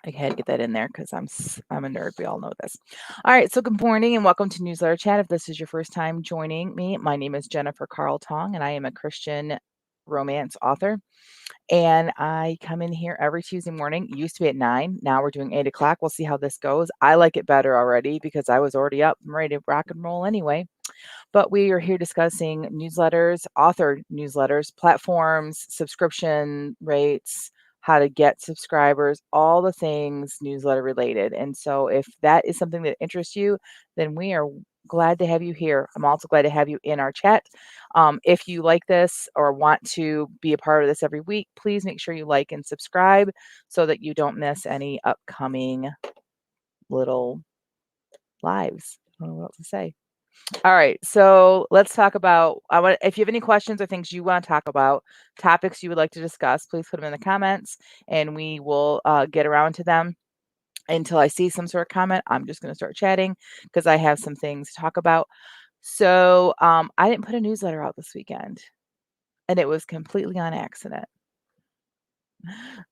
I had to get that in there because I'm a nerd. We all know this. All right. So good morning and welcome to Newsletter Chat. If this is your first time joining me, my name is Jennifer Carll-Tong and I am a Christian romance author. And I come in here every Tuesday morning. It used to be at 9. Now we're doing 8 o'clock. We'll see how this goes. I like it better already because I was already up and ready to rock and roll anyway. But we are here discussing newsletters, author newsletters, platforms, subscription rates, how to get subscribers, all the things newsletter related. And so if that is something that interests you, then we are glad to have you here. I'm also glad to have you in our chat. If you like this or want to be a part of this every week, please make sure you like and subscribe so that you don't miss any upcoming little lives. I don't know what else to say. All right, so let's talk about if you have any questions or things you want to talk about, topics you would like to discuss, please put them in the comments and we will get around to them. Until I see some sort of comment, I'm just going to start chatting because I have some things to talk about. So I didn't put a newsletter out this weekend and it was completely on accident.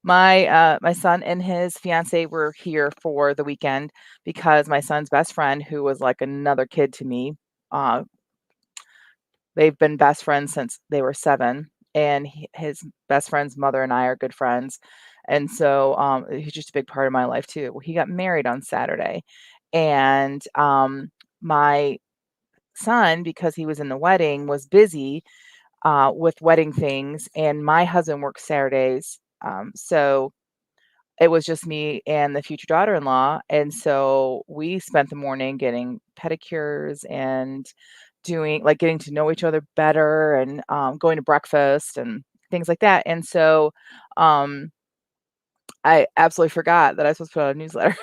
My son and his fiance were here for the weekend because my son's best friend, who was like another kid to me, they've been best friends since they were 7, and his best friend's mother and I are good friends, and so, he's just a big part of my life too. Well, he got married on Saturday, and, my son, because he was in the wedding, was busy, with wedding things, and my husband works Saturdays, so it was just me and the future daughter-in-law, and so we spent the morning getting pedicures and getting to know each other better and, going to breakfast and things like that, and so, um, I absolutely forgot that I was supposed to put out a newsletter.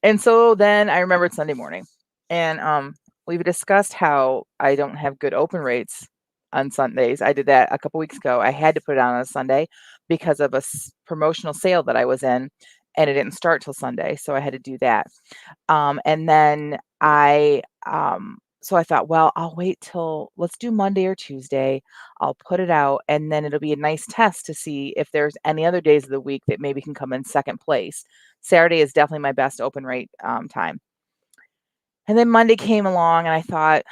And so then I remembered Sunday morning, and, we've discussed how I don't have good open rates on Sundays. I did that a couple weeks ago. I had to put it on a Sunday because of a promotional sale that I was in, and it didn't start till Sunday, so I had to do that. And then so I thought, well, I'll wait till let's do Monday or Tuesday. I'll put it out, and then it'll be a nice test to see if there's any other days of the week that maybe can come in second place. Saturday is definitely my best open rate time. And then Monday came along, and I thought,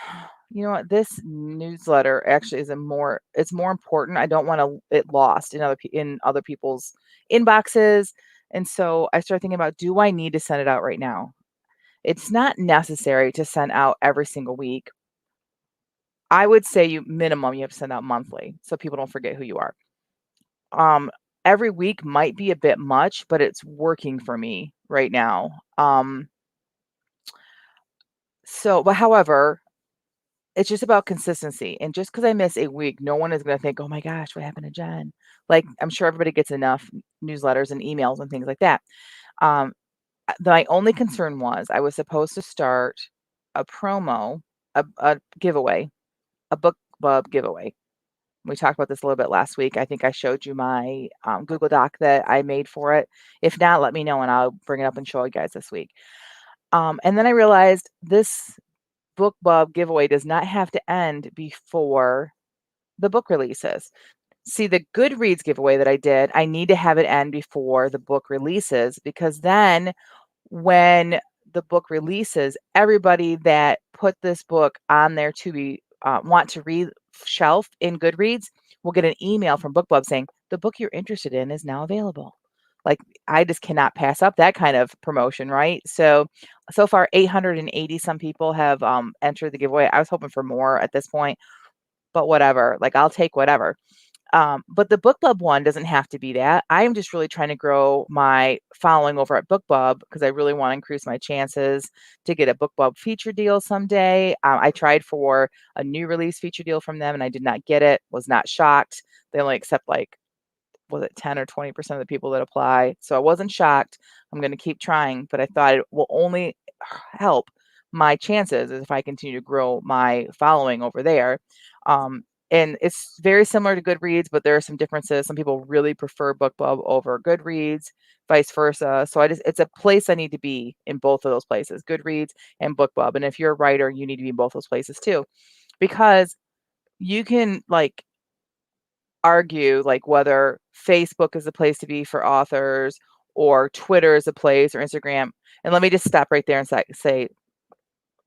you know what, this newsletter actually it's more important. I don't want it lost in other people's inboxes. And so I started thinking about, do I need to send it out right now? It's not necessary to send out every single week. I would say you have to send out monthly so people don't forget who you are. Every week might be a bit much, but it's working for me right now. But however, it's just about consistency. And just because I miss a week, no one is going to think, oh my gosh, what happened to Jen? Like, I'm sure everybody gets enough newsletters and emails and things like that. My only concern was I was supposed to start a promo, a giveaway, a book club giveaway. We talked about this a little bit last week. I think I showed you my Google Doc that I made for it. If not, let me know and I'll bring it up and show you guys this week. And then I realized this book club giveaway does not have to end before the book releases. See, the Goodreads giveaway that I did, I need to have it end before the book releases because then when the book releases, everybody that put this book on there to be want to read shelf in Goodreads will get an email from BookBub saying the book you're interested in is now available. Like, I just cannot pass up that kind of promotion, right? So far 880 some people have entered the giveaway. I was hoping for more at this point, but whatever. Like, I'll take whatever. But the book club one doesn't have to be that. I am just really trying to grow my following over at BookBub because I really want to increase my chances to get a BookBub feature deal someday. I tried for a new release feature deal from them and I did not get it. Was not shocked. They only accept was it 10 or 20% of the people that apply? So I wasn't shocked. I'm going to keep trying, but I thought it will only help my chances if I continue to grow my following over there. And it's very similar to Goodreads, but there are some differences. Some people really prefer BookBub over Goodreads, vice versa. So it's a place I need to be in both of those places, Goodreads and BookBub. And if you're a writer, you need to be in both those places too, because you can argue whether Facebook is the place to be for authors or Twitter is a place, or Instagram. And let me just stop right there and say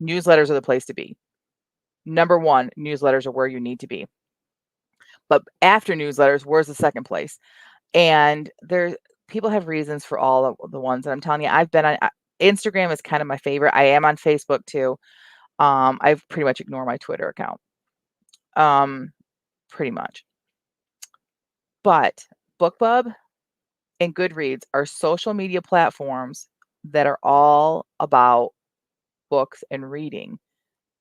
newsletters are the place to be. Number one, newsletters are where you need to be. But after newsletters, where's the second place? And people have reasons for all of the ones that I'm telling you. I've been on Instagram is kind of my favorite. I am on Facebook too. I've pretty much ignored my Twitter account. Pretty much. But BookBub and Goodreads are social media platforms that are all about books and reading.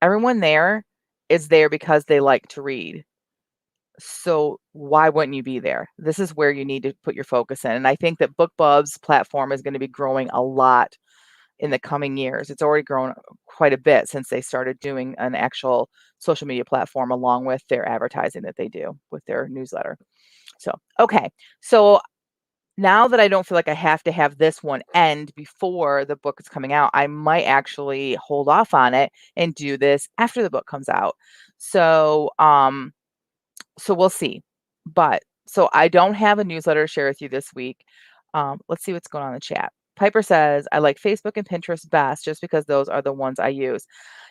Everyone there is there because they like to read. So why wouldn't you be there? This is where you need to put your focus in. And I think that BookBub's platform is going to be growing a lot in the coming years. It's already grown quite a bit since they started doing an actual social media platform along with their advertising that they do with their newsletter. So, okay. So now that I don't feel like I have to have this one end before the book is coming out, I might actually hold off on it and do this after the book comes out. So, so we'll see. But so I don't have a newsletter to share with you this week. Let's see what's going on in the chat. Piper says, I like Facebook and Pinterest best just because those are the ones I use.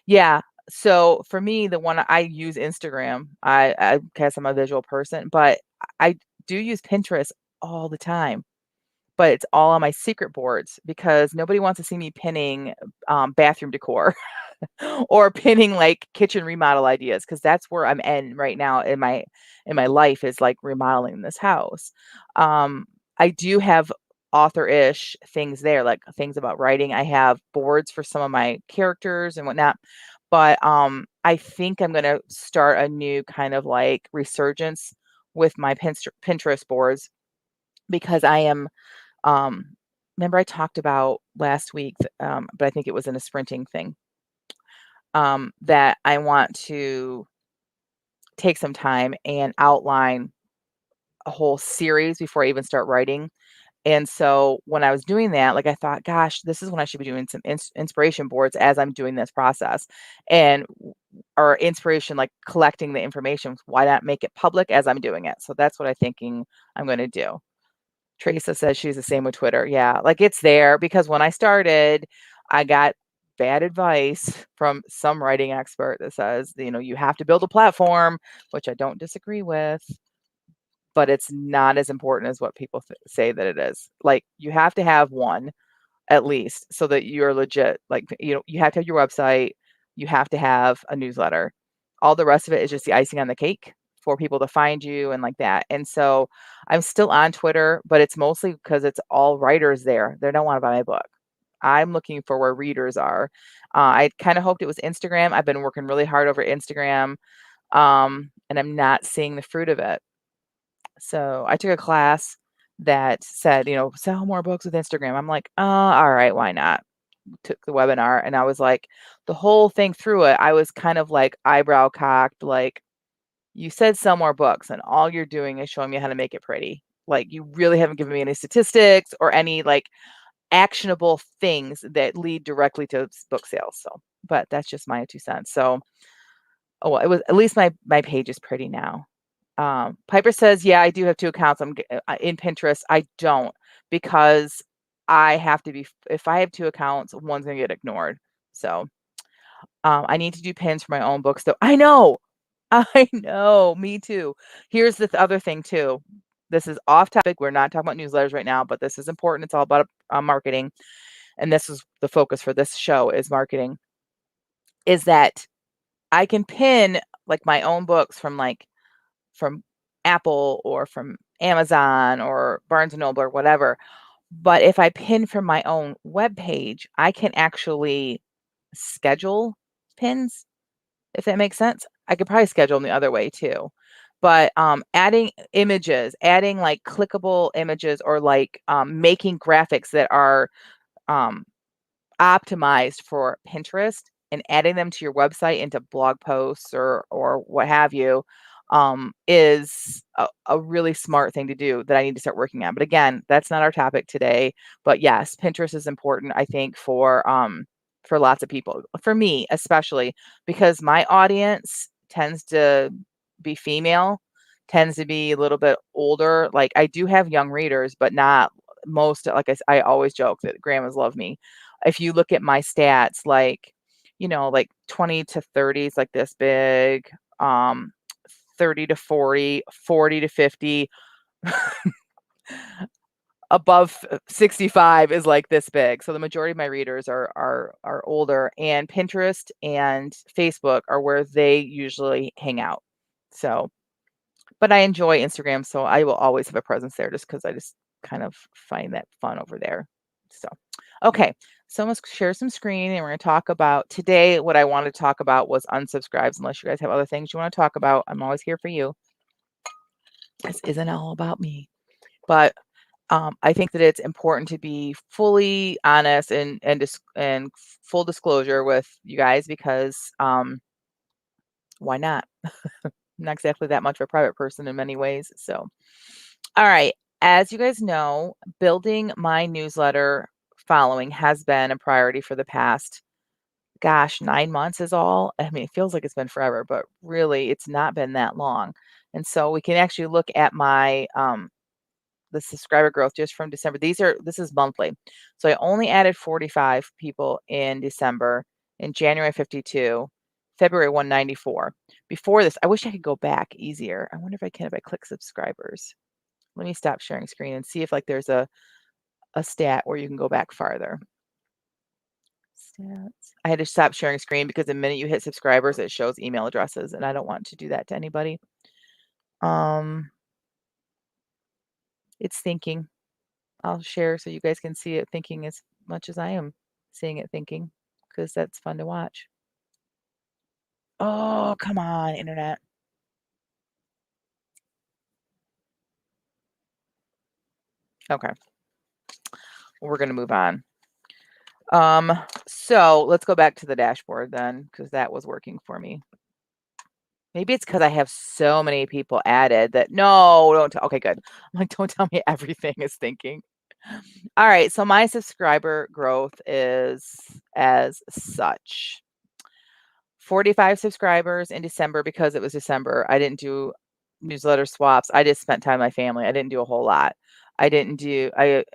Yeah. So for me, the one I use Instagram. I guess I'm a visual person, but I do use Pinterest all the time. But it's all on my secret boards because nobody wants to see me pinning bathroom decor. Or pinning like kitchen remodel ideas because that's where I'm in right now in my life is like remodeling this house. I do have author-ish things there, like things about writing. I have boards for some of my characters and whatnot. But I think I'm gonna start a new kind of like resurgence with my Pinterest boards because I am remember I talked about last week, but I think it was in a sprinting thing that I want to take some time and outline a whole series before I even start writing. And so when I was doing that, like I thought, gosh, this is when I should be doing some inspiration boards as I'm doing this process and or inspiration, like collecting the information. Why not make it public as I'm doing it? So that's what I'm thinking I'm going to do. Teresa says she's the same with Twitter. Yeah, like it's there because when I started, I got bad advice from some writing expert that says, you have to build a platform, which I don't disagree with, but it's not as important as what people say that it is. Like you have to have one at least so that you're legit. Like, you have to have your website, you have to have a newsletter. All the rest of it is just the icing on the cake for people to find you and like that. And so I'm still on Twitter, but it's mostly because it's all writers there. They don't want to buy my book. I'm looking for where readers are. I kind of hoped it was Instagram. I've been working really hard over Instagram, and I'm not seeing the fruit of it. So I took a class that said, sell more books with Instagram. I'm like, all right, why not? Took the webinar and I was like, the whole thing through it, I was kind of like eyebrow cocked, like, you said sell more books and all you're doing is showing me how to make it pretty. Like you really haven't given me any statistics or any like actionable things that lead directly to book sales. So, but that's just my 2 cents. So, oh, well, it was at least my page is pretty now. Piper says, yeah, I do have 2 accounts. I'm in Pinterest. I don't because I have to be, if I have 2 accounts, one's gonna get ignored. So I need to do pins for my own books though. I know. I know. Me too. Here's the other thing too. This is off topic. We're not talking about newsletters right now, but this is important. It's all about marketing. And this is the focus for this show is marketing, is that I can pin like my own books from Apple or from Amazon or Barnes and Noble or whatever. But if I pin from my own web page, I can actually schedule pins, if that makes sense. I could probably schedule them the other way too. But adding images, adding like clickable images or like making graphics that are optimized for Pinterest and adding them to your website into blog posts or what have you is a really smart thing to do that I need to start working on. But again, that's not our topic today. But yes, Pinterest is important, I think, for lots of people. For me, especially because my audience tends to be female, tends to be a little bit older. Like I do have young readers, but not I always joke that grandmas love me. If you look at my stats, like, like 20 to 30 is like this big, um, 30 to 40, 40 to 50, above 65 is like this big. So the majority of my readers are older, and Pinterest and Facebook are where they usually hang out. So, but I enjoy Instagram, so I will always have a presence there just because I just kind of find that fun over there. So, okay. So let's share some screen, and we're going to talk about today. What I wanted to talk about was unsubscribes. Unless you guys have other things you want to talk about, I'm always here for you. This isn't all about me, but I think that it's important to be fully honest and full disclosure with you guys because why not? I'm not exactly that much of a private person in many ways. So, all right. As you guys know, building my newsletter following has been a priority for the past, 9 months is all. I mean, it feels like it's been forever, but really it's not been that long. And so we can actually look at my the subscriber growth just from December. This is monthly. So I only added 45 people in December, in January 52, February 194. Before this, I wish I could go back easier. I wonder if I can if I click subscribers. Let me stop sharing screen and see if like there's a stat where you can go back farther. Stats. I had to stop sharing screen because the minute you hit subscribers, it shows email addresses, and I don't want to do that to anybody. It's thinking. I'll share so you guys can see it thinking as much as I am seeing it thinking, because that's fun to watch. Oh, come on, internet. Okay. We're gonna move on. So let's go back to the dashboard then, because that was working for me. Maybe it's because I have so many people added that no, don't tell. Okay, good. I'm like, don't tell me everything is thinking. All right, so my subscriber growth is as such. 45 subscribers in December because it was December. I didn't do newsletter swaps. I just spent time with my family. I didn't do a whole lot. I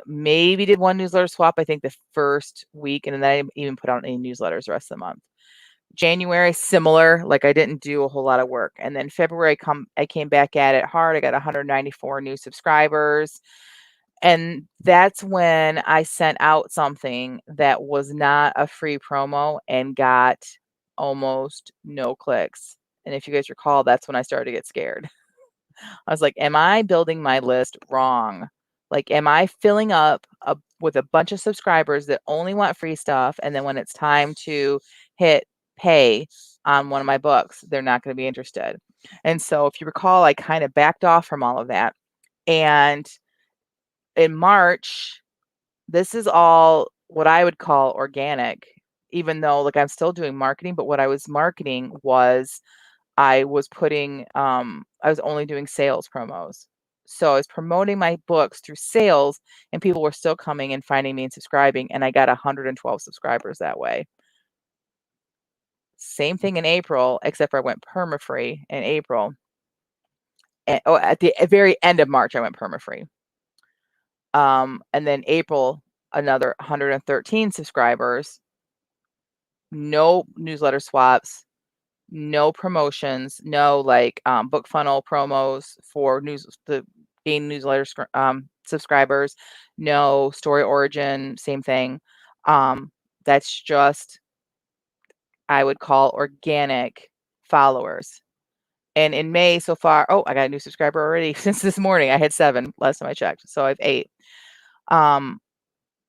maybe did one newsletter swap, I think the first week, and then I didn't even put out any newsletters the rest of the month. January, similar, like I didn't do a whole lot of work. And then February, I came back at it hard. I got 194 new subscribers. And that's when I sent out something that was not a free promo and got almost no clicks. And if you guys recall, that's when I started to get scared. I was like, am I building my list wrong? Like, am I filling up with a bunch of subscribers that only want free stuff? And then when it's time to hit pay on one of my books, they're not going to be interested. And so if you recall, I kind of backed off from all of that. And in March, this is all what I would call organic, even though like I'm still doing marketing, but what I was marketing was I was I was only doing sales promos. So I was promoting my books through sales, and people were still coming and finding me and subscribing, and I got 112 subscribers that way. Same thing in April, except for I went perma-free in April. At the very end of March, I went perma-free. And then April, another 113 subscribers, no newsletter swaps, no promotions, no like book funnel promos for the gain newsletter subscribers, no story origin, same thing. That's just I would call organic followers. And in May so far, oh, I got a new subscriber already since this morning. I had 7 last time I checked, so I have 8. I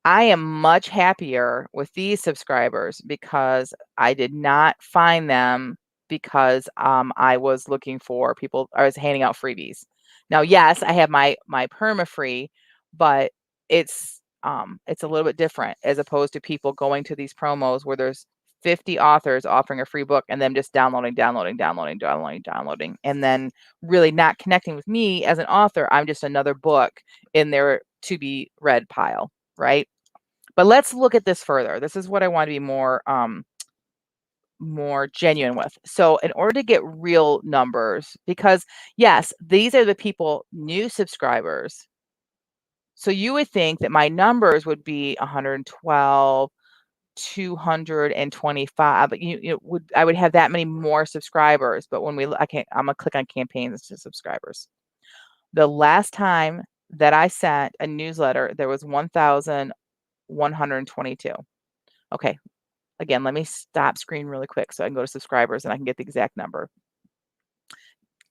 am much happier with these subscribers because I did not find them because I was looking for people. I was handing out freebies. Now, yes, I have my perma free, but it's a little bit different as opposed to people going to these promos where there's 50 authors offering a free book and them just downloading, and then really not connecting with me as an author. I'm just another book in their to be read pile, right? But let's look at this further. This is what I want to be more genuine with. So in order to get real numbers, because yes, these are the people, new subscribers, So you would think that my numbers would be 112, 225, but I would have that many more subscribers. But when I'm gonna click on campaigns to subscribers. The last time that I sent a newsletter, there was 1,122. Okay. Again, let me stop screen really quick so I can go to subscribers and I can get the exact number.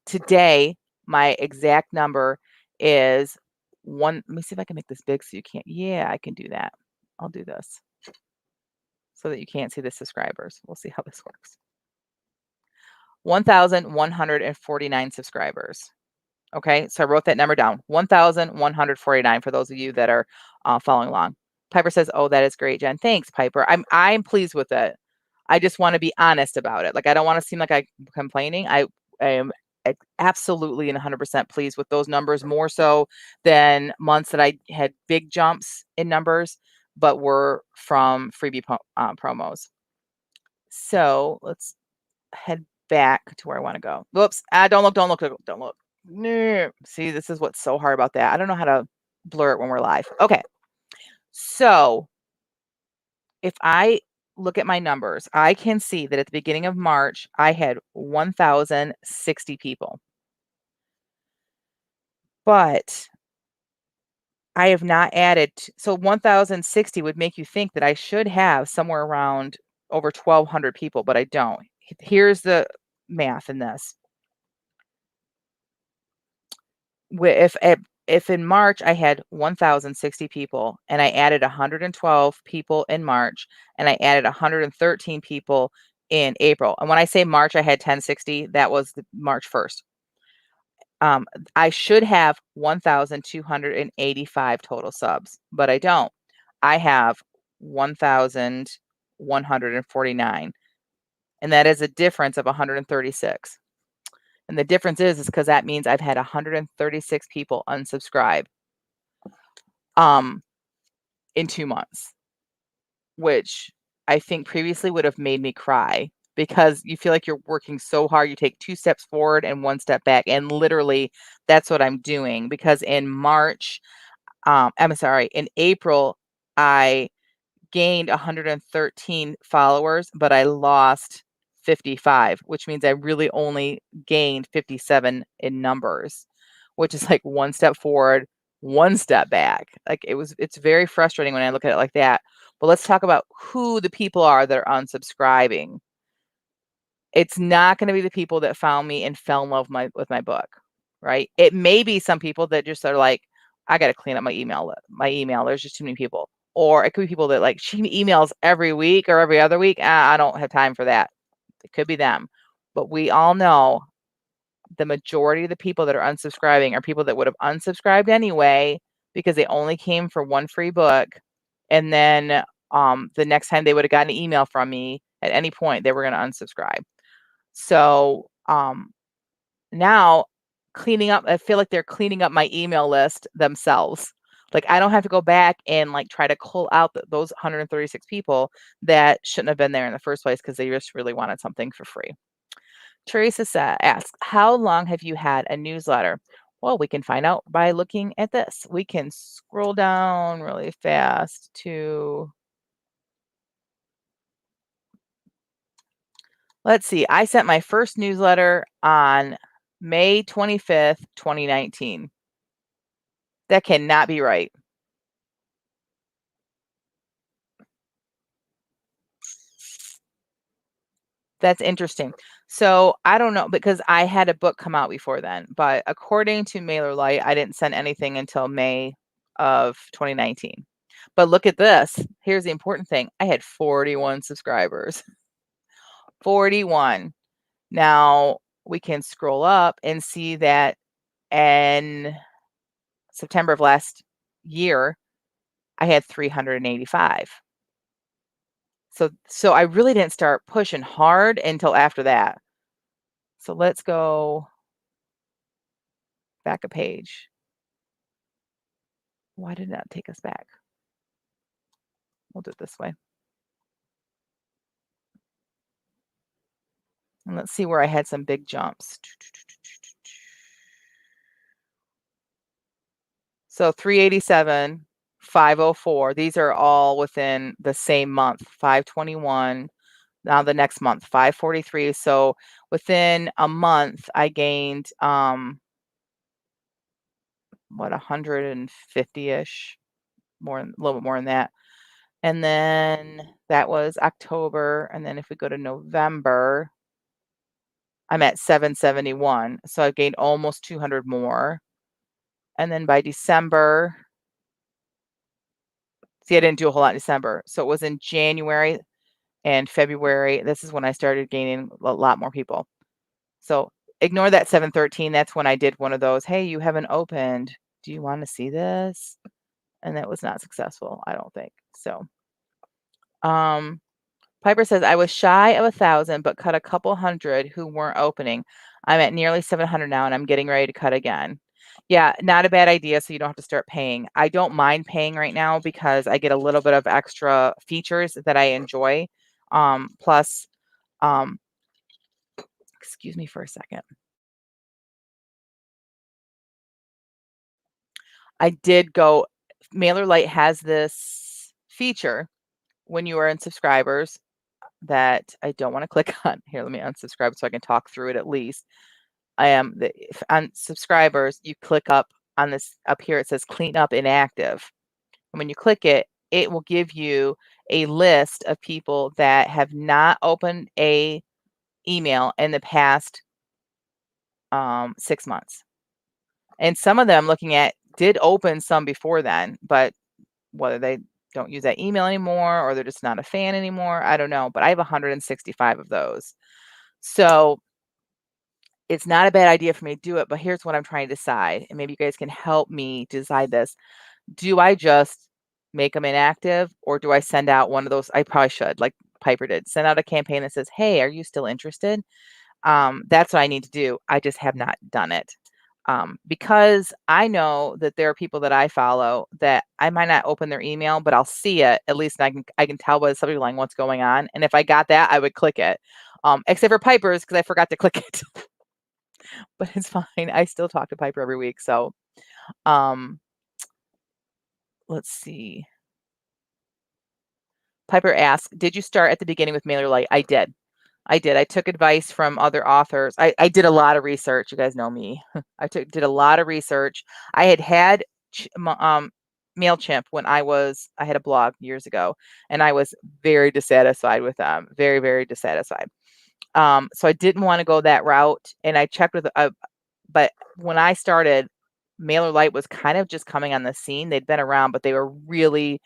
Today, my exact number is let me see if I can make this big so you can't. Yeah, I can do that. I'll do this so that you can't see the subscribers. We'll see how this works. 1,149 subscribers. Okay, so I wrote that number down, 1,149 for those of you that are following along. Piper says, "Oh, that is great, Jen." Thanks, Piper. I'm pleased with it. I just want to be honest about it. Like, I don't want to seem like I'm complaining. I am absolutely and 100% pleased with those numbers, more so than months that I had big jumps in numbers, but were from freebie promos. So let's head back to where I want to go. Whoops. Don't look. No. See, this is what's so hard about that. I don't know how to blur it when we're live. Okay. So if I look at my numbers, I can see that at the beginning of March, I had 1,060 people. But I have not added. So 1,060 would make you think that I should have somewhere around over 1,200 people, but I don't. Here's the math in this. If in March I had 1,060 people and I added 112 people in March and I added 113 people in April. And when I say March, I had 1060, that was March 1st. I should have 1,285 total subs, but I don't. I have 1,149, and that is a difference of 136. And the difference is because that means I've had 136 people unsubscribe in 2 months, which I think previously would have made me cry because you feel like you're working so hard. You take 2 steps forward and 1 step back, and literally that's what I'm doing because in in April, I gained 113 followers, but I lost 55, which means I really only gained 57 in numbers, which is like 1 step forward, 1 step back. Like it's very frustrating when I look at it like that. But let's talk about who the people are that are unsubscribing. It's not going to be the people that found me and fell in love with my book, right? It may be some people that just are like, I got to clean up my email. There's just too many people. Or it could be people that like, she emails every week or every other week. I don't have time for that. It could be them. But we all know the majority of the people that are unsubscribing are people that would have unsubscribed anyway because they only came for one free book. And then the next time they would have gotten an email from me at any point, they were going to unsubscribe. So now cleaning up, I feel like they're cleaning up my email list themselves. Like I don't have to go back and like try to cull out those 136 people that shouldn't have been there in the first place because they just really wanted something for free. Teresa asks, how long have you had a newsletter? Well, we can find out by looking at this. We can scroll down really fast to, let's see, I sent my first newsletter on May 25th, 2019. That cannot be right. That's interesting. So I don't know because I had a book come out before then, but according to MailerLite, I didn't send anything until May of 2019. But look at this. Here's the important thing. I had 41 subscribers. 41. Now we can scroll up and see that in September of last year, I had 385. So I really didn't start pushing hard until after that. So let's go back a page. Why did that take us back? We'll do it this way. And let's see where I had some big jumps. So 387, 504. These are all within the same month. 521. Now the next month, 543. So within a month, I gained what 150-ish, more, a little bit more than that. And then that was October. And then if we go to November, I'm at 771. So I gained almost 200 more. And then by December, see, I didn't do a whole lot in December. So it was in January and February. This is when I started gaining a lot more people. So ignore that 713. That's when I did one of those, hey, you haven't opened. Do you want to see this? And that was not successful, I don't think. So Piper says, I was shy of 1,000, but cut a couple hundred who weren't opening. I'm at nearly 700 now, and I'm getting ready to cut again. Yeah, not a bad idea, so you don't have to start paying. I don't mind paying right now because I get a little bit of extra features that I enjoy. Plus, excuse me for a second. I did go, MailerLite has this feature when you are in subscribers that I don't want to click on. Here, let me unsubscribe so I can talk through it at least. I am on subscribers, you click up on this up here, it says clean up inactive. And when you click it, it will give you a list of people that have not opened a email in the past 6 months. And some of them looking at did open some before then, but whether they don't use that email anymore or they're just not a fan anymore, I don't know. But I have 165 of those. So it's not a bad idea for me to do it, but here's what I'm trying to decide. And maybe you guys can help me decide this. Do I just make them inactive or do I send out one of those? I probably should, like Piper did, send out a campaign that says, hey, are you still interested? That's what I need to do. I just have not done it. Because I know that there are people that I follow that I might not open their email, but I'll see it. At least I can tell by the subject line what's going on. And if I got that, I would click it. Except for Piper's because I forgot to click it. But it's fine. I still talk to Piper every week. So let's see. Piper asks, did you start at the beginning with MailerLite? I did. I did. I took advice from other authors. I did a lot of research. You guys know me. I did a lot of research. I had MailChimp when I had a blog years ago, and I was very dissatisfied with them. Very, very dissatisfied. So I didn't want to go that route, and I checked with but when I started, MailerLite was kind of just coming on the scene. They'd been around, but they were really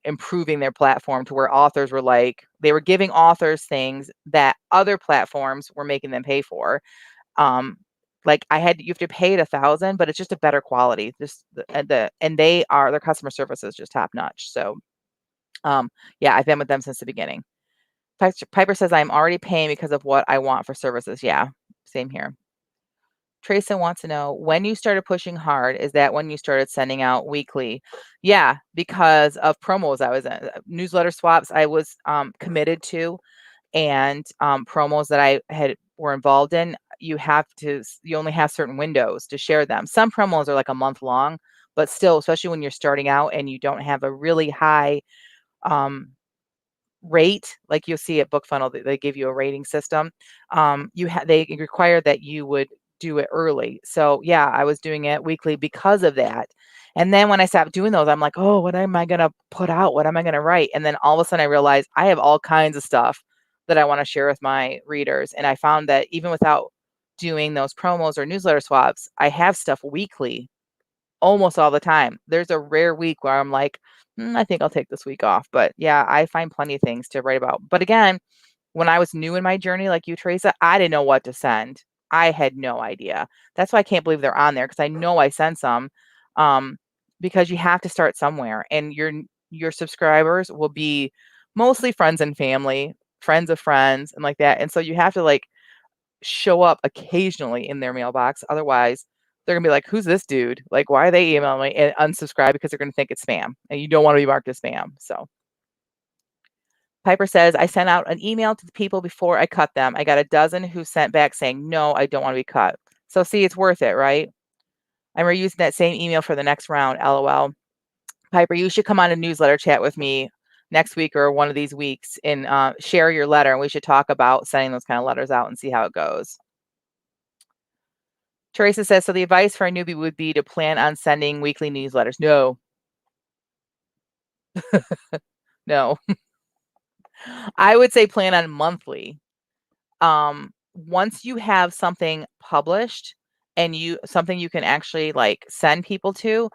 improving their platform to where authors were like, they were giving authors things that other platforms were making them pay for. Like you have to pay it 1,000, but it's just a better quality. And their customer service is just top notch. So, yeah, I've been with them since the beginning. Piper says I'm already paying because of what I want for services. Yeah, same here. Tracy wants to know, when you started pushing hard, is that when you started sending out weekly? Yeah, because of promos I was in. Newsletter swaps I was committed to, and promos that I were involved in, you only have certain windows to share them. Some promos are like a month long, but still, especially when you're starting out and you don't have a really high rate, like you'll see at BookFunnel, they give you a rating system. They require that you would do it early. So yeah, I was doing it weekly because of that. And then when I stopped doing those, I'm like, oh, what am I going to put out? What am I going to write? And then all of a sudden I realized I have all kinds of stuff that I want to share with my readers. And I found that even without doing those promos or newsletter swaps, I have stuff weekly almost all the time. There's a rare week where I'm like, I think I'll take this week off. But yeah, I find plenty of things to write about. But again, when I was new in my journey, like you, Teresa, I didn't know what to send. I had no idea. That's why I can't believe they're on there, because I know I sent some. Because you have to start somewhere, and your subscribers will be mostly friends and family, friends of friends, and like that. And so you have to like show up occasionally in their mailbox. Otherwise, they're gonna be like, who's this dude? Like, why are they emailing me? And unsubscribe because they're gonna think it's spam, and you don't want to be marked as spam. So Piper says, I sent out an email to the people before I cut them. I got a dozen who sent back saying, no, I don't want to be cut. So see, it's worth it, right? I'm reusing that same email for the next round, LOL. Piper, you should come on a newsletter chat with me next week or one of these weeks and share your letter. And we should talk about sending those kind of letters out and see how it goes. Teresa says, so the advice for a newbie would be to plan on sending weekly newsletters. No. No. I would say plan on monthly. Once you have something published and something you can actually like send people to,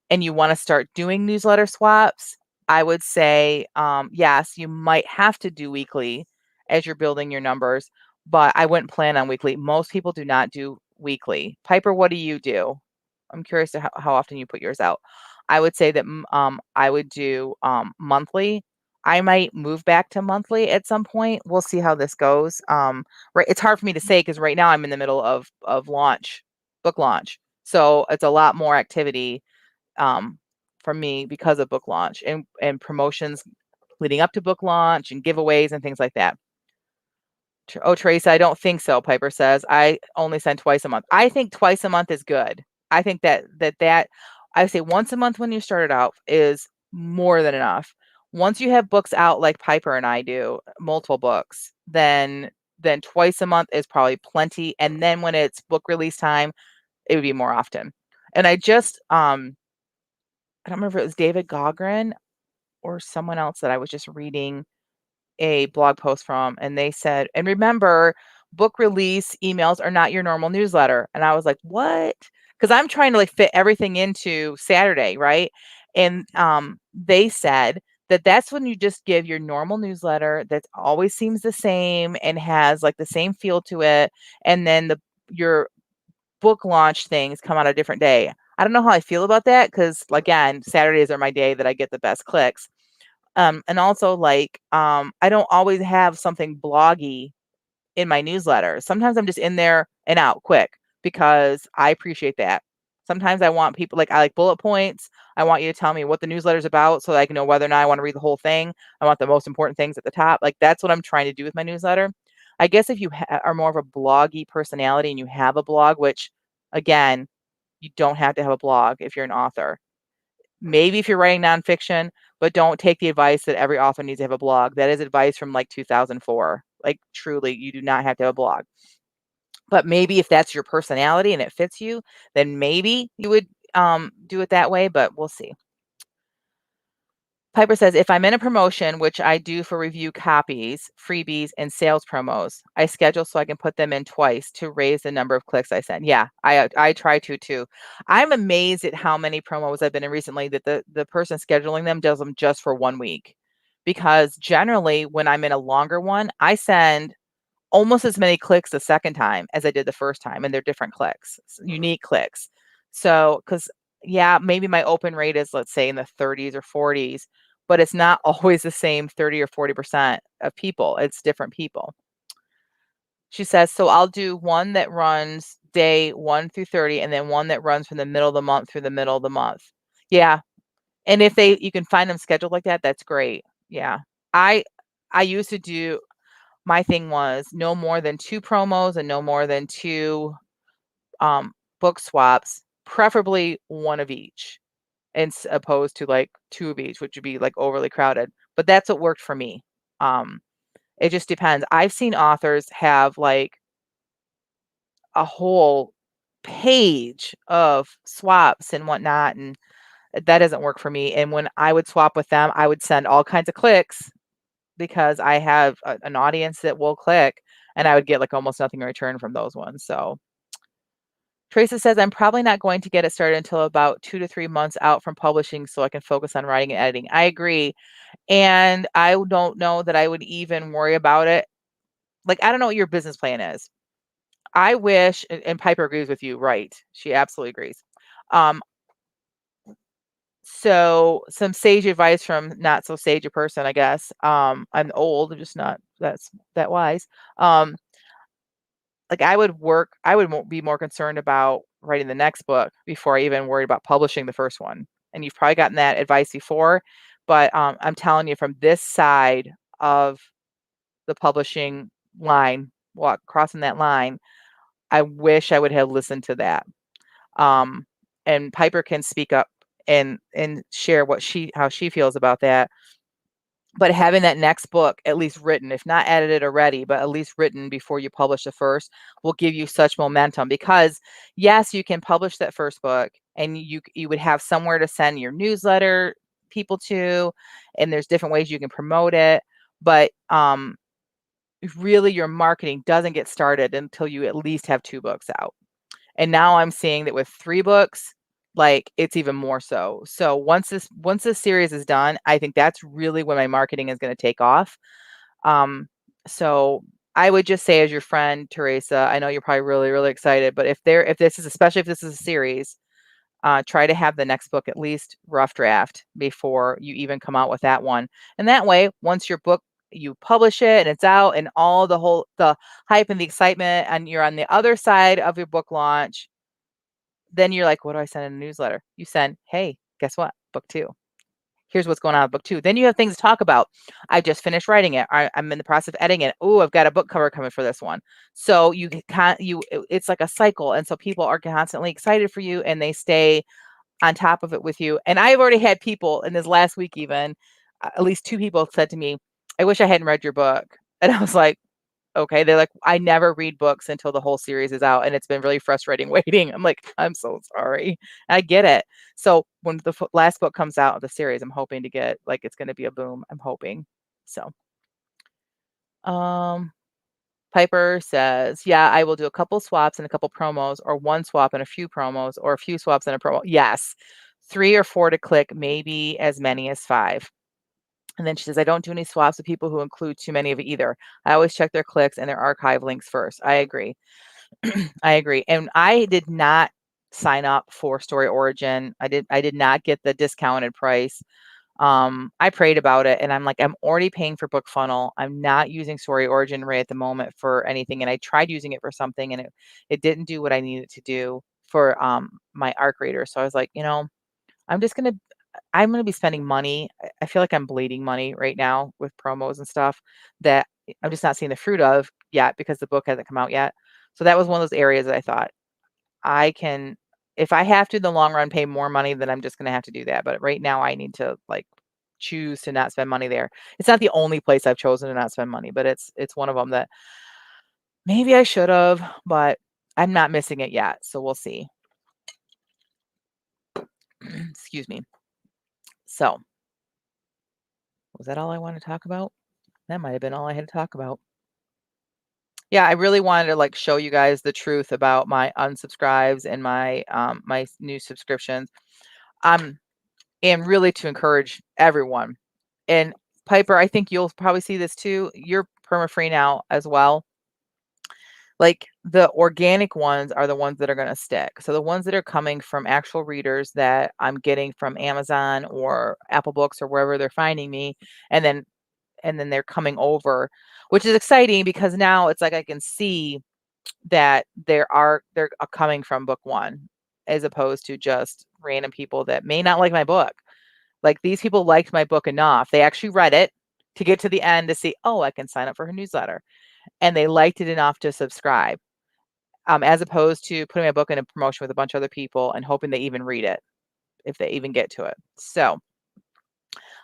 and you want to start doing newsletter swaps, I would say, yes, you might have to do weekly as you're building your numbers, but I wouldn't plan on weekly. Most people do not do weekly. Piper, what do you do? I'm curious to how often you put yours out. I would say that I would do monthly. I might move back to monthly at some point. We'll see how this goes. Right, it's hard for me to say because right now I'm in the middle of book launch, so it's a lot more activity for me because of book launch and promotions leading up to book launch and giveaways and things like that. Oh, Tracy, I don't think so. Piper says I only send twice a month. I think twice a month is good. I think that I say once a month when you started out is more than enough. Once you have books out like Piper and I do, multiple books, then twice a month is probably plenty. And then when it's book release time, it would be more often. And I just I don't remember if it was David Gaughran or someone else that I was just reading a blog post from, and they said, and remember, book release emails are not your normal newsletter. And I was like, what? Because I'm trying to like fit everything into Saturday, right? And they said that that's when you just give your normal newsletter that always seems the same and has like the same feel to it, and then your book launch things come on a different day. I don't know how I feel about that because, again, Saturdays are my day that I get the best clicks. And also, like, I don't always have something bloggy in my newsletter. Sometimes I'm just in there and out quick because I appreciate that. Sometimes I want people I like bullet points. I want you to tell me what the newsletter's about so that I can know whether or not I want to read the whole thing. I want the most important things at the top. Like that's what I'm trying to do with my newsletter. I guess if you are more of a bloggy personality and you have a blog, which again, you don't have to have a blog if you're an author. Maybe if you're writing nonfiction, but don't take the advice that every author needs to have a blog. That is advice from like 2004. Like truly, you do not have to have a blog. But maybe if that's your personality and it fits you, then maybe you would do it that way, but we'll see. Piper says, if I'm in a promotion, which I do for review copies, freebies, and sales promos, I schedule so I can put them in twice to raise the number of clicks I send. Yeah, I try to too. I'm amazed at how many promos I've been in recently that the person scheduling them does them just for 1 week. Because generally when I'm in a longer one, I send almost as many clicks the second time as I did the first time, and they're different clicks, unique clicks. So, because yeah, maybe my open rate is, let's say, in the 30s or 40s, but it's not always the same 30 or 40% of people. It's different people. She says, so I'll do one that runs day 1 through 30, and then one that runs from the middle of the month through the middle of the month. Yeah. And if you can find them scheduled like that, that's great. Yeah. I used to do, my thing was no more than 2 promos and no more than 2 book swaps, preferably 1 of each, and opposed to like 2 of each, which would be like overly crowded. But that's what worked for me. It just depends. I've seen authors have like a whole page of swaps and whatnot, and that doesn't work for me. And when I would swap with them, I would send all kinds of clicks because I have an audience that will click, and I would get like almost nothing in return from those ones. So Teresa says, I'm probably not going to get it started until about 2 to 3 months out from publishing so I can focus on writing and editing. I agree. And I don't know that I would even worry about it. Like, I don't know what your business plan is. I wish, and Piper agrees with you, right? She absolutely agrees. So some sage advice from not so sage a person, I guess. I'm old, I'm just not that wise. Like I would be more concerned about writing the next book before I even worried about publishing the first one. And you've probably gotten that advice before, but I'm telling you from this side of the publishing line, crossing that line, I wish I would have listened to that. and Piper can speak up and share how she feels about that. But having that next book at least written, if not edited already, but at least written before you publish the first, will give you such momentum because yes, you can publish that first book and you would have somewhere to send your newsletter people to, and there's different ways you can promote it. But really your marketing doesn't get started until you at least have 2 books out. And now I'm seeing that with 3 books, like, it's even more so. So once this series is done, I think that's really when my marketing is gonna take off. So I would just say as your friend, Teresa, I know you're probably really, really excited, but if this is especially if this is a series, try to have the next book at least rough draft before you even come out with that one. And that way, once your book you publish it and it's out and all the hype and the excitement and you're on the other side of your book launch, then you're like, what do I send in a newsletter? You send, hey, guess what? Book 2. Here's what's going on with book 2. Then you have things to talk about. I just finished writing it. I'm in the process of editing it. Oh, I've got a book cover coming for this one. So it's like a cycle. And so people are constantly excited for you and they stay on top of it with you. And I've already had people in this last week, even at least 2 people said to me, I wish I hadn't read your book. And I was like, okay. They're like, I never read books until the whole series is out. And it's been really frustrating waiting. I'm like, I'm so sorry. I get it. So when the last book comes out of the series, I'm hoping to get like, it's going to be a boom. I'm hoping. So, um, Piper says, yeah, I will do a couple swaps and a couple promos, or 1 swap and a few promos, or a few swaps and a promo. Yes. 3 or 4 to click, maybe as many as 5. And then she says, I don't do any swaps with people who include too many of it either. I always check their clicks and their archive links first. I agree. I agree. And I did not sign up for Story Origin. I did not get the discounted price. I prayed about it and I'm like, I'm already paying for BookFunnel. I'm not using Story Origin right at the moment for anything. And I tried using it for something and it didn't do what I needed to do for my ARC reader. So I was like, I'm just gonna I'm gonna be spending money. I feel like I'm bleeding money right now with promos and stuff that I'm just not seeing the fruit of yet because the book hasn't come out yet. So that was one of those areas that I thought I can, if I have to in the long run pay more money, then I'm just gonna have to do that. But right now I need to like choose to not spend money there. It's not the only place I've chosen to not spend money, but it's one of them that maybe I should have, but I'm not missing it yet. So we'll see. Excuse me. So was that all I want to talk about? That might have been all I had to talk about. Yeah, I really wanted to like show you guys the truth about my unsubscribes and my new subscriptions. And really to encourage everyone. And Piper, I think you'll probably see this too. You're perma-free now as well. Like the organic ones are the ones that are going to stick. So the ones that are coming from actual readers that I'm getting from Amazon or Apple Books or wherever they're finding me, and then they're coming over, which is exciting because now it's like I can see that they're coming from book 1 as opposed to just random people that may not like my book. Like these people liked my book enough. They actually read it to get to the end to see, oh, I can sign up for her newsletter. And they liked it enough to subscribe, as opposed to putting my book in a promotion with a bunch of other people and hoping they even read it if they even get to it. So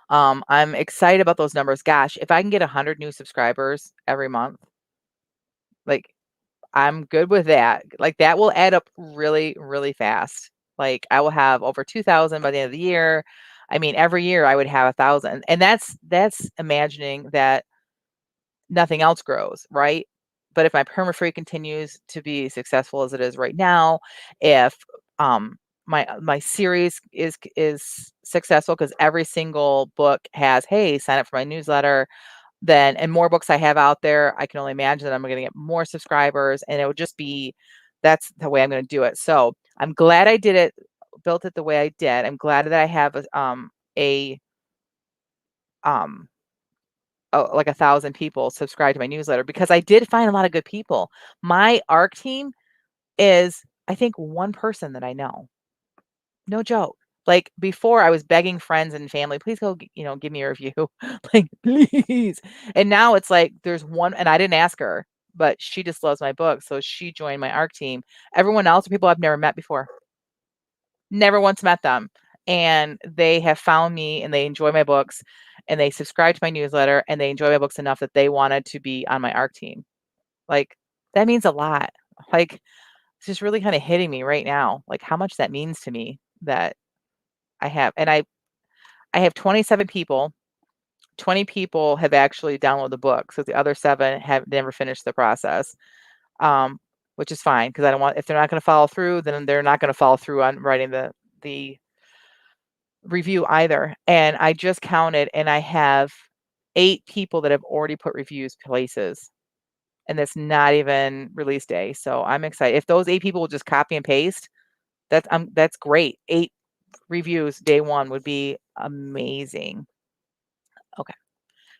I'm excited about those numbers. Gosh, if I can get 100 new subscribers every month, like I'm good with that. Like that will add up really, really fast. Like I will have over 2,000 by the end of the year. I mean, every year I would have 1,000, and that's imagining that nothing else grows, right? But if my perma-free continues to be successful as it is right now, if my series is successful because every single book has, hey, sign up for my newsletter, then and more books I have out there, I can only imagine that I'm going to get more subscribers, and it would just be that's the way I'm going to do it. So I'm glad I did it, built it the way I did. I'm glad that I have a um like 1,000 people subscribe to my newsletter because I did find a lot of good people. My ARC team is, I think, 1 person that I know. No joke. Like before I was begging friends and family, please go, give me a review. Like, please. And now it's like there's 1, and I didn't ask her, but she just loves my book. So she joined my ARC team. Everyone else are people I've never met before. never once met them. And they have found me and they enjoy my books and they subscribe to my newsletter and they enjoy my books enough that they wanted to be on my ARC team. Like, that means a lot. Like, it's just really kind of hitting me right now, like how much that means to me that I have. And I have 27 people. 20 people have actually downloaded the book. So the other 7 have never finished the process. Um, which is fine because I don't want, if they're not going to follow through, then they're not going to follow through on writing the review either. And I just counted and I have 8 people that have already put reviews places. And that's not even release day. So I'm excited. If those 8 people will just copy and paste, that's great. 8 reviews day 1 would be amazing. Okay.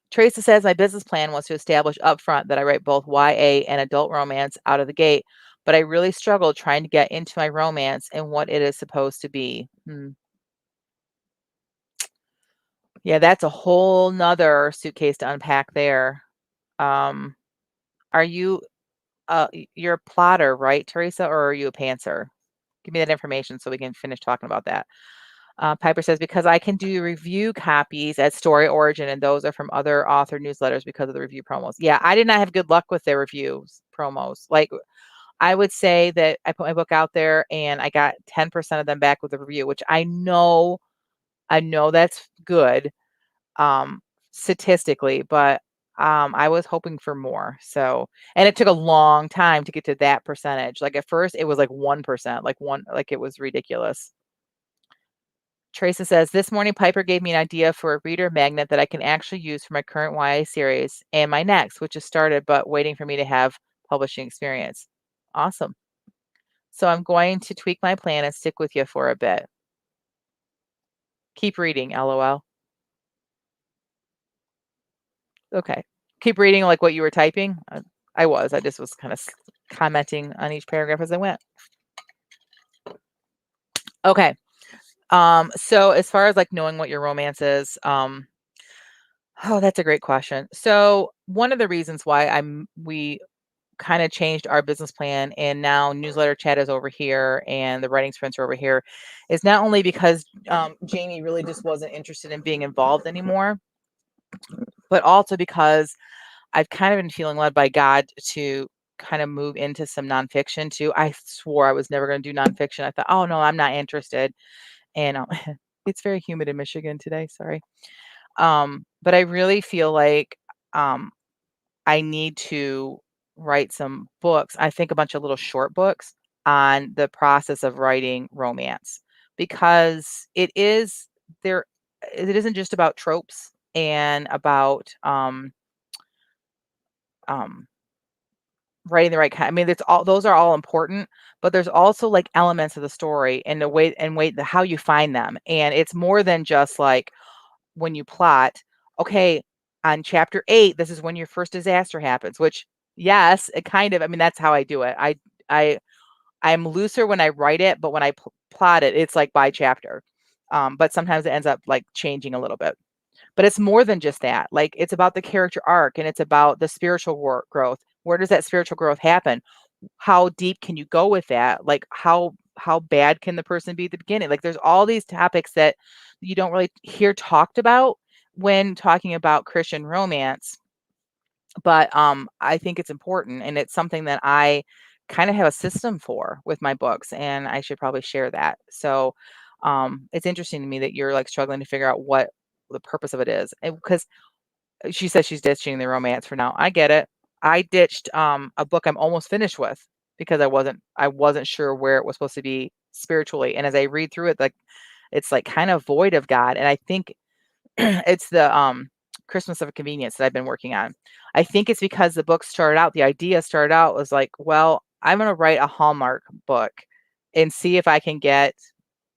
Teresa says my business plan was to establish upfront that I write both YA and adult romance out of the gate, but I really struggled trying to get into my romance and what it is supposed to be. Yeah, that's a whole nother suitcase to unpack there. Um, are you you're a plotter, right, Teresa, or are you a pantser? Give me that information so we can finish talking about that. Piper says, because I can do review copies at Story Origin, and those are from other author newsletters because of the review promos. Yeah, I did not have good luck with their reviews promos. Like, I would say that I put my book out there and I got 10% of them back with a review, which I know that's good statistically, but I was hoping for more. So, and it took a long time to get to that percentage. Like at first it was like 1%, like it was ridiculous. Teresa says, this morning Piper gave me an idea for a reader magnet that I can actually use for my current YA series and my next, which has started, but waiting for me to have publishing experience. Awesome. So I'm going to tweak my plan and stick with you for a bit. Keep reading, LOL. Okay. Keep reading like what you were typing. I just was kind of commenting on each paragraph as I went. Okay. So as far as like knowing what your romance is, oh, that's a great question. So one of the reasons why we kind of changed our business plan and now newsletter chat is over here and the writing sprints are over here is not only because Jamie really just wasn't interested in being involved anymore, but also because I've kind of been feeling led by God to kind of move into some nonfiction too. I swore I was never going to do nonfiction. I thought, oh no, I'm not interested. And it's very humid in Michigan today. Sorry. But I really feel like I need to write some books. I think a bunch of little short books on the process of writing romance because there. It isn't just about tropes and about um, writing the right kind. I mean, those are all important, but there's also like elements of the story and how you find them. And it's more than just like when you plot, okay, on chapter 8, this is when your first disaster happens, which yes, it kind of, I mean, that's how I do it. I I'm looser when I write it, but when I plot it, it's like by chapter. But sometimes it ends up like changing a little bit. But it's more than just that. Like it's about the character arc and it's about the spiritual growth. Where does that spiritual growth happen? How deep can you go with that? Like how bad can the person be at the beginning? Like there's all these topics that you don't really hear talked about when talking about Christian romance. But I think it's important and it's something that I kind of have a system for with my books and I should probably share that. So it's interesting to me that you're like struggling to figure out what the purpose of it is. Because she says she's ditching the romance for now. I get it. I ditched a book I'm almost finished with because I wasn't sure where it was supposed to be spiritually. And as I read through it, like it's like kind of void of God. And I think it's the Christmas of Convenience that I've been working on. I think it's because the idea started out was like, well, I'm going to write a Hallmark book and see if I can get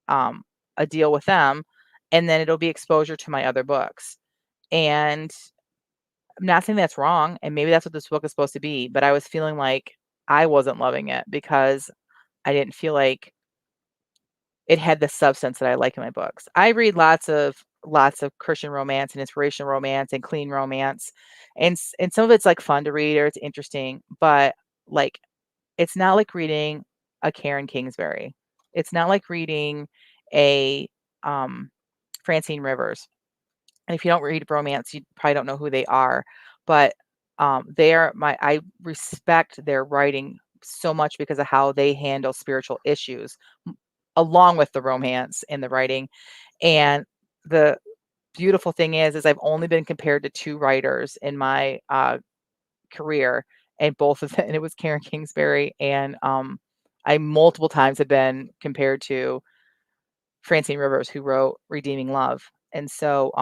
um, a deal with them. And then it'll be exposure to my other books. And I'm not saying that's wrong. And maybe that's what this book is supposed to be. But I was feeling like I wasn't loving it because I didn't feel like it had the substance that I like in my books. I read lots of Christian romance and inspirational romance and clean romance, and some of it's like fun to read or it's interesting, but like it's not like reading a Karen Kingsbury. It's not like reading a Francine Rivers. And if you don't read romance, you probably don't know who they are, but I respect their writing so much because of how they handle spiritual issues along with the romance and the writing. And the beautiful thing is I've only been compared to 2 writers in my career, and both of them, and it was Karen Kingsbury, and I multiple times have been compared to Francine Rivers, who wrote Redeeming Love. And so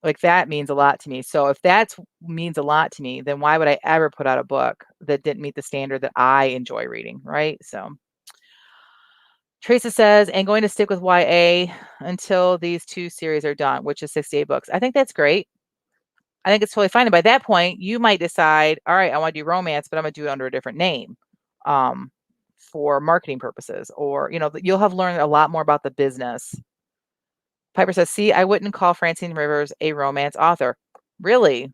like that means a lot to me. So if that means a lot to me, then why would I ever put out a book that didn't meet the standard that I enjoy reading, right? So Teresa says, and going to stick with YA until these 2 series are done, which is 68 books. I think that's great. I think it's totally fine. And by that point, you might decide, all right, I want to do romance, but I'm going to do it under a different name for marketing purposes. Or, you'll have learned a lot more about the business. Piper says, see, I wouldn't call Francine Rivers a romance author. Really?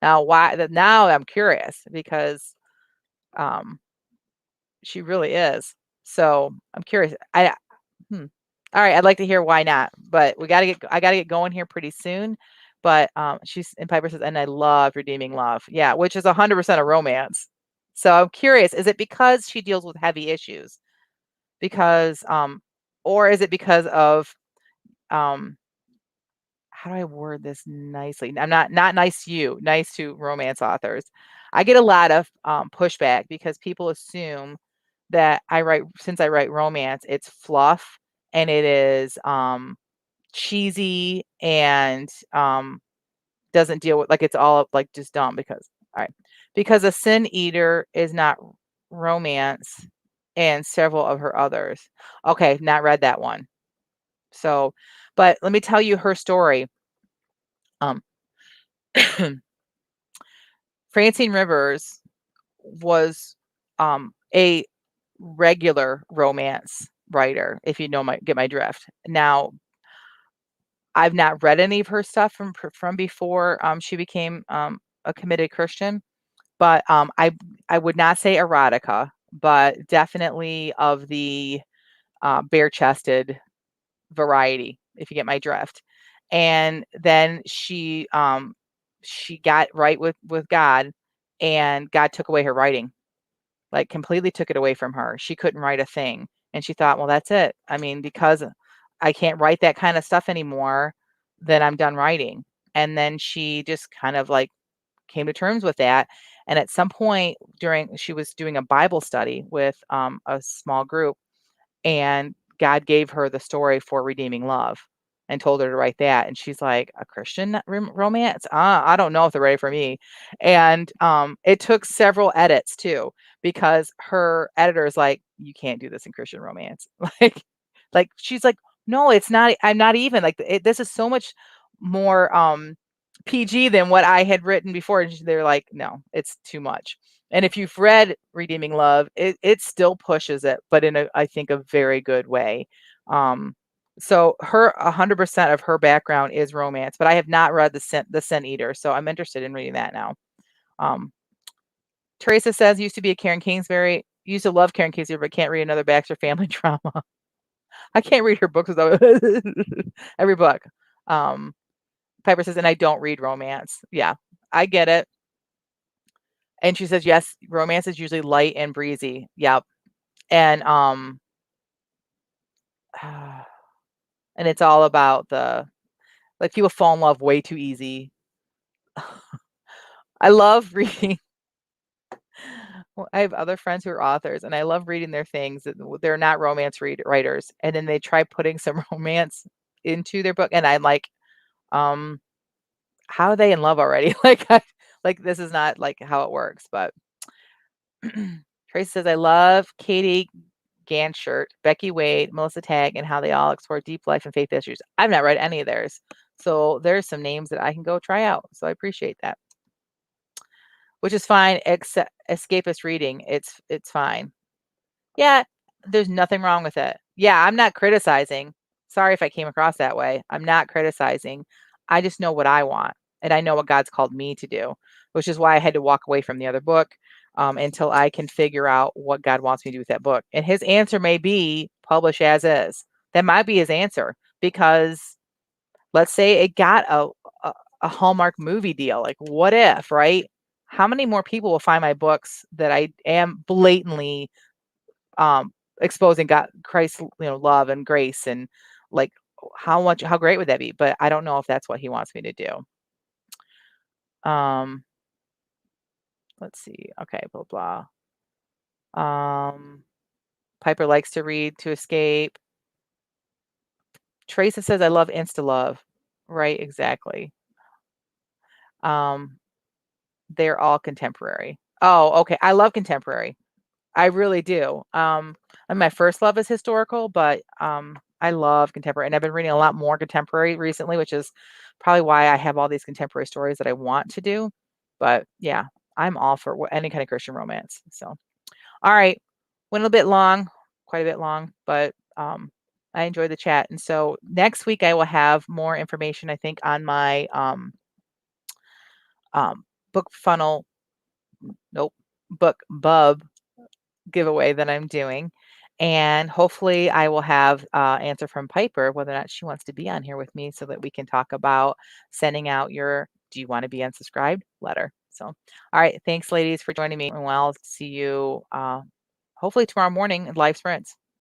Now, why? Now I'm curious because she really is. So I'm curious. All right, I'd like to hear why not, but I gotta get going here pretty soon. But and Piper says, and I love Redeeming Love. Yeah, which is 100% a romance. So I'm curious, is it because she deals with heavy issues? Because or is it because of how do I word this nicely? I'm not nice to you, nice to romance authors. I get a lot of pushback because people assume that since I write romance, it's fluff and it is cheesy and doesn't deal with, like, it's all like just dumb because A Sin Eater is not romance and several of her others. Okay, not read that one. So, but let me tell you her story. Francine Rivers was a regular romance writer, if you get my drift. Now, I've not read any of her stuff from before she became a committed Christian, but I would not say erotica, but definitely of the bare-chested variety, if you get my drift. And then she got right with God, and God took away her writing, like completely took it away from her. She couldn't write a thing, and she thought, well, that's it. I mean, because I can't write that kind of stuff anymore, then I'm done writing. And then she just kind of like came to terms with that. And at some point she was doing a Bible study with a small group, and God gave her the story for Redeeming Love and told her to write that. And she's like, a Christian romance? I don't know if they're ready for me. And it took several edits too, because her editor is like, you can't do this in Christian romance. like she's like, no, it's not. I'm not even like this is so much more PG than what I had written before. And they're like, no, it's too much. And if you've read Redeeming Love, it still pushes it, but in I think a very good way. So 100% of her background is romance, but I have not read the Sin Eater, so I'm interested in reading that now. Teresa says used to be a Karen Kingsbury, used to love Karen Kingsbury, but can't read another Baxter family drama. I can't read her books without every book. Piper says, and I don't read romance. Yeah, I get it. And she says, yes, romance is usually light and breezy. Yep. And and it's all about like people fall in love way too easy. I love reading. Well, I have other friends who are authors, and I love reading their things. They're not romance writers, and then they try putting some romance into their book, and I'm like, how are they in love already? Like this is not like how it works. But Tracy says, I love Katie Ganshert, Becky Wade, Melissa Tagg, and how they all explore deep life and faith issues. I've not read any of theirs, so there's some names that I can go try out. So I appreciate that, which is fine. Except escapist reading, it's fine. Yeah, there's nothing wrong with it. Yeah, I'm not criticizing. Sorry if I came across that way. I'm not criticizing. I just know what I want, and I know what God's called me to do, which is why I had to walk away from the other book until I can figure out what God wants me to do with that book. And his answer may be publish as is. That might be his answer because let's say it got a Hallmark movie deal. Like, what if, right? How many more people will find my books that I am blatantly um, exposing God, Christ's, love and grace, and like how great would that be? But I don't know if that's what he wants me to do. Um, let's see. Okay, blah blah. Piper likes to read to escape. Teresa says I love Insta love. Right, exactly. Um, they're all contemporary. Oh, okay. I love contemporary. I really do. And my first love is historical, but I love contemporary, and I've been reading a lot more contemporary recently, which is probably why I have all these contemporary stories that I want to do. But yeah, I'm all for any kind of Christian romance. So, all right, went a bit long, quite a bit long, but I enjoyed the chat. And so next week I will have more information, I think, on my book funnel, nope, book bub giveaway that I'm doing. And hopefully I will have answer from Piper whether or not she wants to be on here with me so that we can talk about sending out your "Do you want to be unsubscribed?" letter. So, all right. Thanks, ladies, for joining me. And I'll see you hopefully tomorrow morning in Live Sprints.